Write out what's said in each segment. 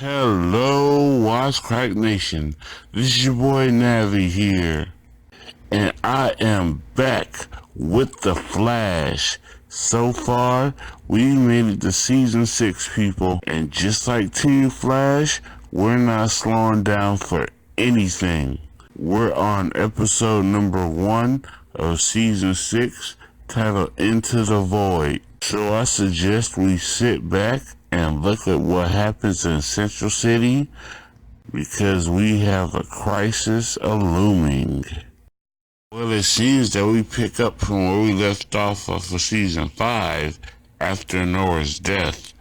Hello, Wisecrack Nation. This is your boy Navi here, and I am back with the Flash. So far, we made it to season 6, people, and just like Team Flash, we're not slowing down for anything. We're on episode number 1 of season 6, titled Into the Void. So I suggest we sit back and look at what happens in Central City, because we have a crisis looming. Well, it seems that we pick up from where we left off for season 5 after Nora's death.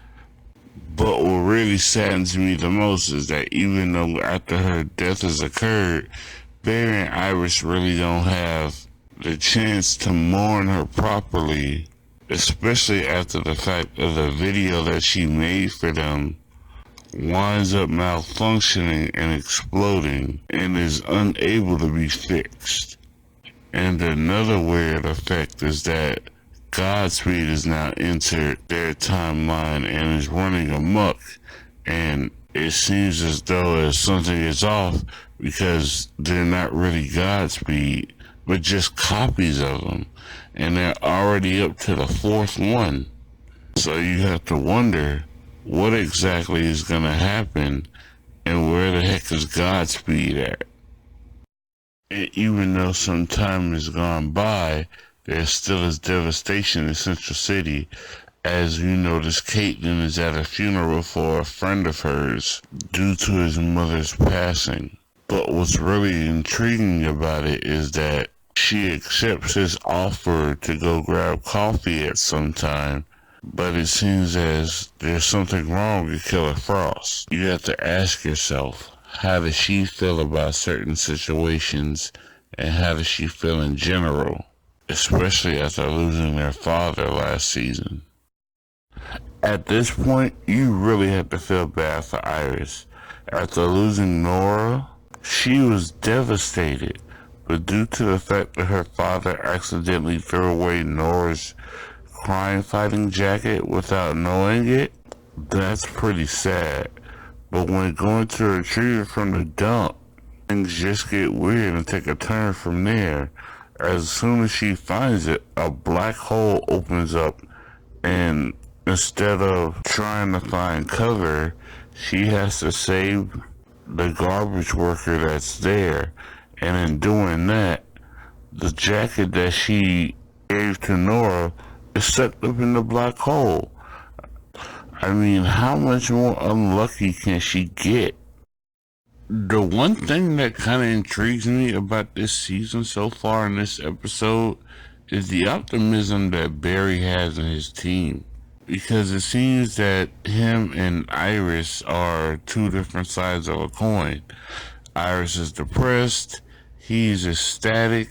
But what really saddens me the most is that even though after her death has occurred, Barry and Iris really don't have the chance to mourn her properly, especially after the fact of the video that she made for them winds up malfunctioning and exploding and is unable to be fixed. And another weird effect is that Godspeed has now entered their timeline and is running amok, and it seems as though something is off because they're not really Godspeed, but just copies of them, and they're already up to the 4th one. So you have to wonder what exactly is going to happen and where the heck is Godspeed at. And even though some time has gone by, there still is devastation in Central City. As you notice, Caitlin is at a funeral for a friend of hers due to his mother's passing. But what's really intriguing about it is that she accepts his offer to go grab coffee at some time, but it seems as there's something wrong with Killer Frost. You have to ask yourself, how does she feel about certain situations, and how does she feel in general, especially after losing their father last season? At this point, you really have to feel bad for Iris. After losing Nora, she was devastated, but due to the fact that her father accidentally threw away Nora's crime fighting jacket without knowing it, that's pretty sad. But when going to retrieve it from the dump, things just get weird and take a turn from there. As soon as she finds it, a black hole opens up, and instead of trying to find cover, she has to save the garbage worker that's there. And in doing that, the jacket that she gave to Nora is sucked up in the black hole. I mean, how much more unlucky can she get? The one thing that kind of intrigues me about this season so far in this episode is the optimism that Barry has in his team. Because it seems that him and Iris are two different sides of a coin. Iris is depressed, he's ecstatic.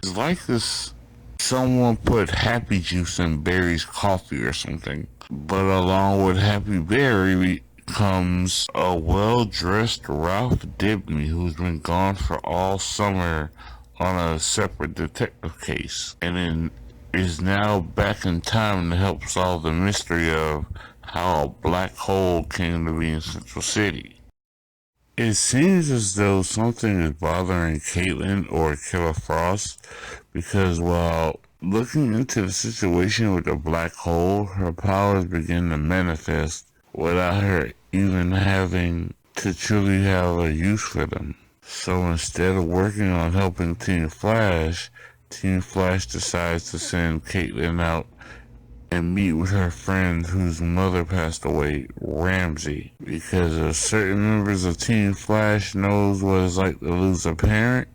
It's like this someone put happy juice in Barry's coffee or something. But along with Happy Barry comes a well-dressed Ralph Dibny, who's been gone for all summer on a separate detective case, and then is now back in time to help solve the mystery of how a black hole came to be in Central City. It seems as though something is bothering Caitlin or Killer Frost, because while looking into the situation with the black hole, her powers begin to manifest without her even having to truly have a use for them. So instead of working on helping Team Flash decides to send Caitlin out and meet with her friend whose mother passed away, Ramsey, because if certain members of Team Flash knows what it's like to lose a parent,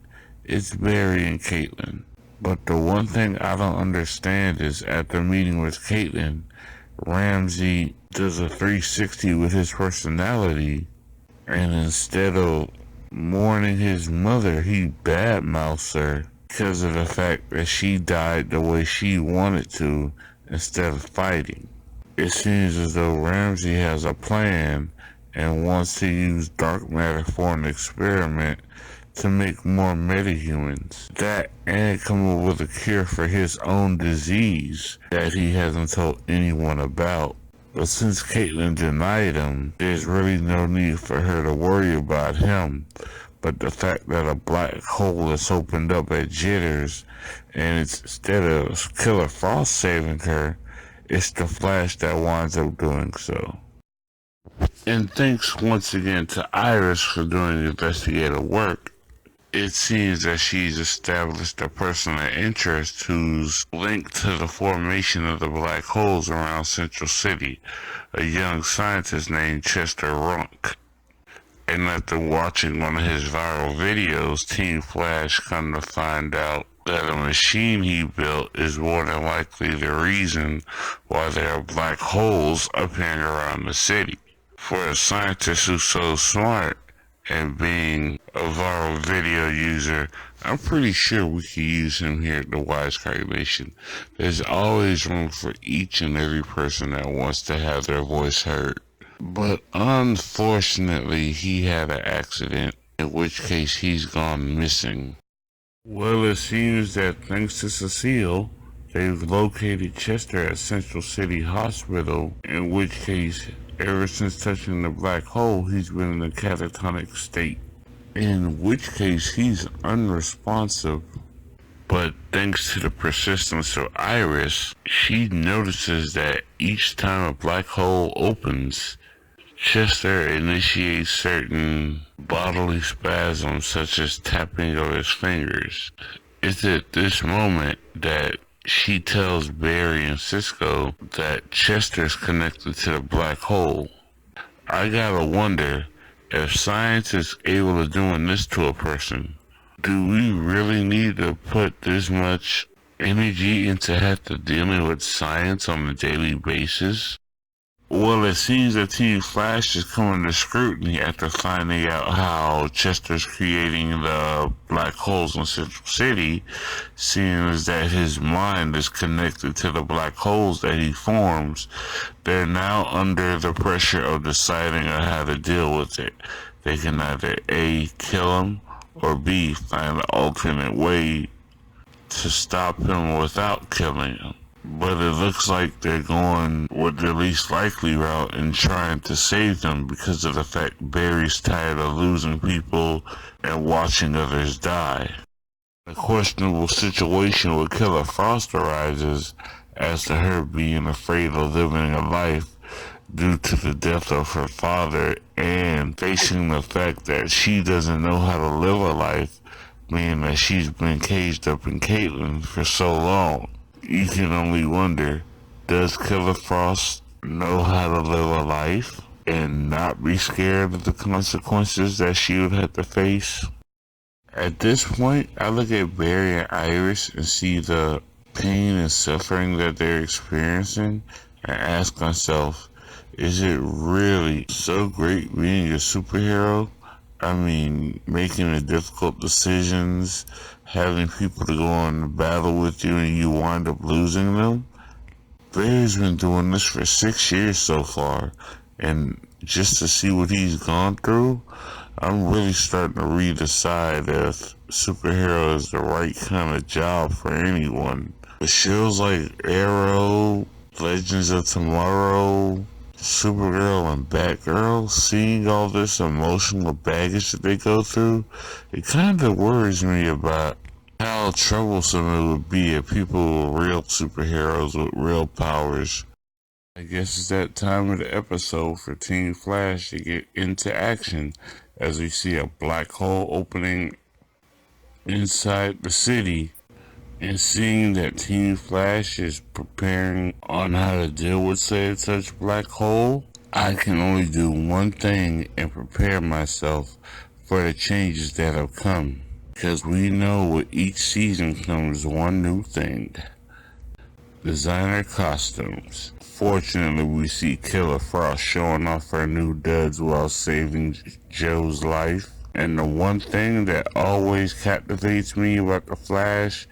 it's Barry and Caitlin. But the one thing I don't understand is after meeting with Caitlin, Ramsey does a 360 with his personality, and instead of mourning his mother, he badmouths her because of the fact that she died the way she wanted to instead of fighting. It seems as though Ramsey has a plan and wants to use dark matter for an experiment to make more metahumans. That and come up with a cure for his own disease that he hasn't told anyone about. But since Caitlin denied him, there's really no need for her to worry about him. But the fact that a black hole is opened up at Jitters, and it's instead of Killer Frost saving her, it's the Flash that winds up doing so. And thanks once again to Iris for doing investigative work. It seems that she's established a person of interest who's linked to the formation of the black holes around Central City, a young scientist named Chester Runk. And after watching one of his viral videos, Team Flash come to find out that a machine he built is more than likely the reason why there are black holes appearing around the city. For a scientist who's so smart, and being a viral video user, I'm pretty sure we could use him here at the Wisecrack Nation. There's always room for each and every person that wants to have their voice heard. But unfortunately, he had an accident, in which case he's gone missing. Well, it seems that thanks to Cecile, they've located Chester at Central City Hospital, in which case, ever since touching the black hole, he's been in a catatonic state. In which case, he's unresponsive. But thanks to the persistence of Iris, she notices that each time a black hole opens, Chester initiates certain bodily spasms such as tapping of his fingers. It's at this moment that she tells Barry and Cisco that Chester's connected to the black hole. I gotta wonder, if science is able to doing this to a person, do we really need to put this much energy into have to dealing with science on a daily basis? Well, it seems that Team Flash is coming to scrutiny after finding out how Chester's creating the black holes in Central City, seeing as that his mind is connected to the black holes that he forms. They're now under the pressure of deciding on how to deal with it. They can either A, kill him, or B, find an alternate way to stop him without killing him. But it looks like they're going with the least likely route and trying to save them because of the fact Barry's tired of losing people and watching others die. A questionable situation with Killer Frost arises as to her being afraid of living a life due to the death of her father and facing the fact that she doesn't know how to live a life, meaning that she's been caged up in Caitlin for so long. You can only wonder, does Killer Frost know how to live a life and not be scared of the consequences that she would have to face? At this point, I look at Barry and Iris and see the pain and suffering that they're experiencing and ask myself, is it really so great being a superhero? I mean, making the difficult decisions, having people to go into battle with you and you wind up losing them. Barry's been doing this for 6 years so far, and just to see what he's gone through, I'm really starting to redecide if superhero is the right kind of job for anyone. But shows like Arrow, Legends of Tomorrow, Supergirl and Batgirl, seeing all this emotional baggage that they go through, it kind of worries me about how troublesome it would be if people were real superheroes with real powers. I guess it's that time of the episode for Team Flash to get into action as we see a black hole opening inside the city. And seeing that Team Flash is preparing on how to deal with such black hole, I can only do one thing and prepare myself for the changes that have come. Because we know with each season comes one new thing. Designer costumes. Fortunately, we see Killer Frost showing off her new duds while saving Joe's life. And the one thing that always captivates me about the Flash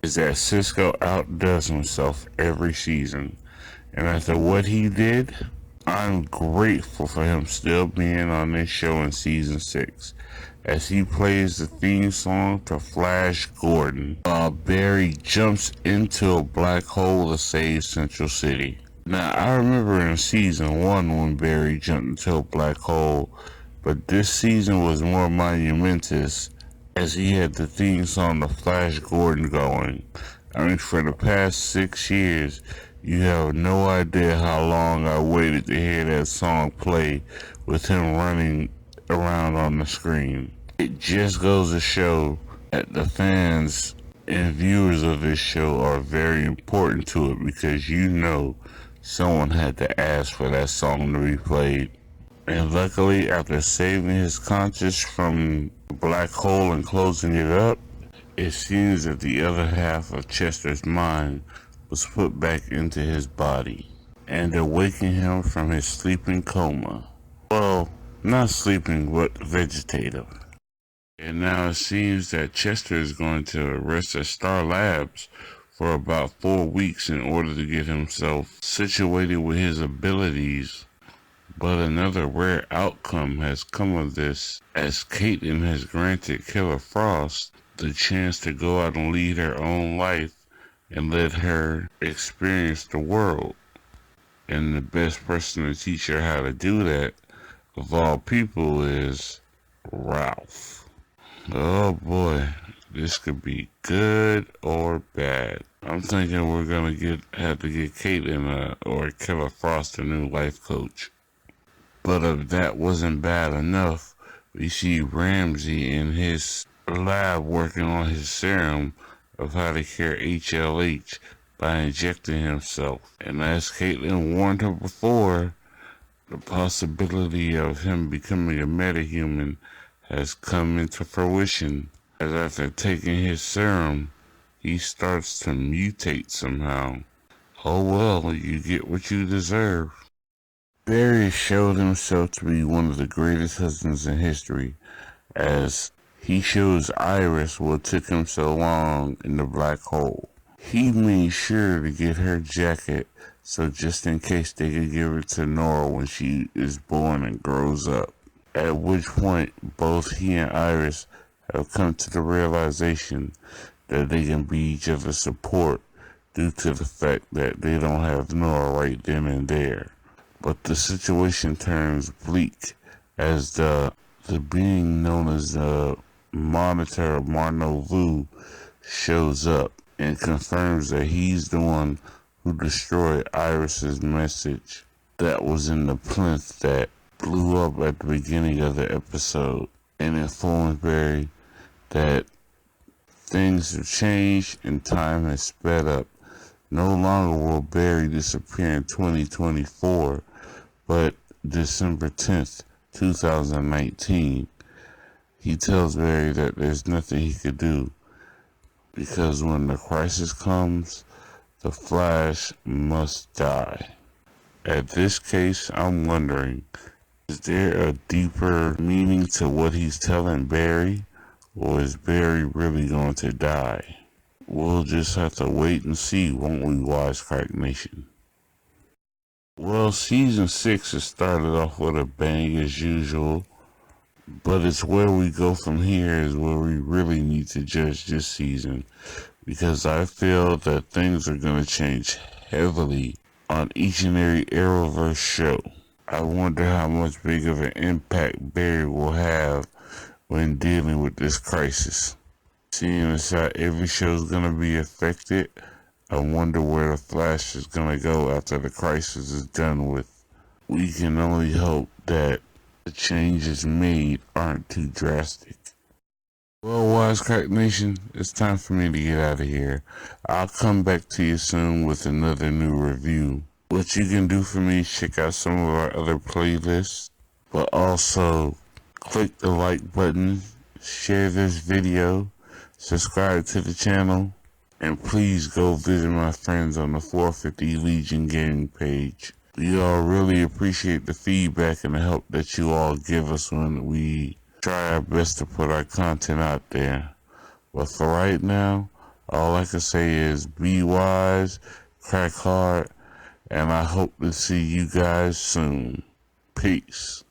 is that Cisco outdoes himself every season. And after what he did, I'm grateful for him still being on this show in season 6, as he plays the theme song to Flash Gordon, while Barry jumps into a black hole to save Central City. Now, I remember in season 1 when Barry jumped into a black hole, but this season was more monumentous as he had the theme song of Flash Gordon going. I mean, for the past 6 years, you have no idea how long I waited to hear that song play with him running around on the screen. It just goes to show that the fans and viewers of this show are very important to it because you know someone had to ask for that song to be played. And luckily, after saving his conscience from the black hole and closing it up, it seems that the other half of Chester's mind was put back into his body and awakened him from his sleeping coma. Well, not sleeping, but vegetative. And now it seems that Chester is going to rest at Star Labs for about 4 weeks in order to get himself situated with his abilities. But another rare outcome has come of this, as Caitlin has granted Killer Frost the chance to go out and lead her own life and let her experience the world. And the best person to teach her how to do that, of all people, is Ralph. Oh boy, this could be good or bad. I'm thinking we're gonna have to get Caitlin or Killer Frost a new life coach. But if that wasn't bad enough, we see Ramsey in his lab working on his serum of how to cure HLH by injecting himself. And as Caitlin warned her before, the possibility of him becoming a metahuman has come into fruition, as after taking his serum, he starts to mutate somehow. Oh well, you get what you deserve. Barry showed himself to be one of the greatest husbands in history, as he shows Iris what took him so long in the black hole. He made sure to get her jacket, so just in case they could give it to Nora when she is born and grows up. At which point, both he and Iris have come to the realization that they can be each other's support due to the fact that they don't have Nora right then and there. But the situation turns bleak as the being known as the Monitor Marno Vu shows up and confirms that he's the one who destroyed Iris's message that was in the plinth that blew up at the beginning of the episode, and informs Barry that things have changed and time has sped up. No longer will Barry disappear in 2024, but December 10th, 2019. He tells Barry that there's nothing he could do, because when the crisis comes, the Flash must die. At this case, I'm wondering, is there a deeper meaning to what he's telling Barry, or is Barry really going to die? We'll just have to wait and see, won't we, Wisecrack Nation? Well, season 6 has started off with a bang as usual, but it's where we go from here is where we really need to judge this season, because I feel that things are going to change heavily on each and every Arrowverse show. I wonder how much big of an impact Barry will have when dealing with this crisis. Seeing as how every show is going to be affected, I wonder where the Flash is going to go after the crisis is done with. We can only hope that the changes made aren't too drastic. Well, Wisecrack Nation, it's time for me to get out of here. I'll come back to you soon with another new review. What you can do for me is check out some of our other playlists, but also click the like button, share this video, subscribe to the channel, and please go visit my friends on the 450 Legion Gaming page. We all really appreciate the feedback and the help that you all give us when we try our best to put our content out there. But for right now, all I can say is be wise, crack hard, and I hope to see you guys soon. Peace.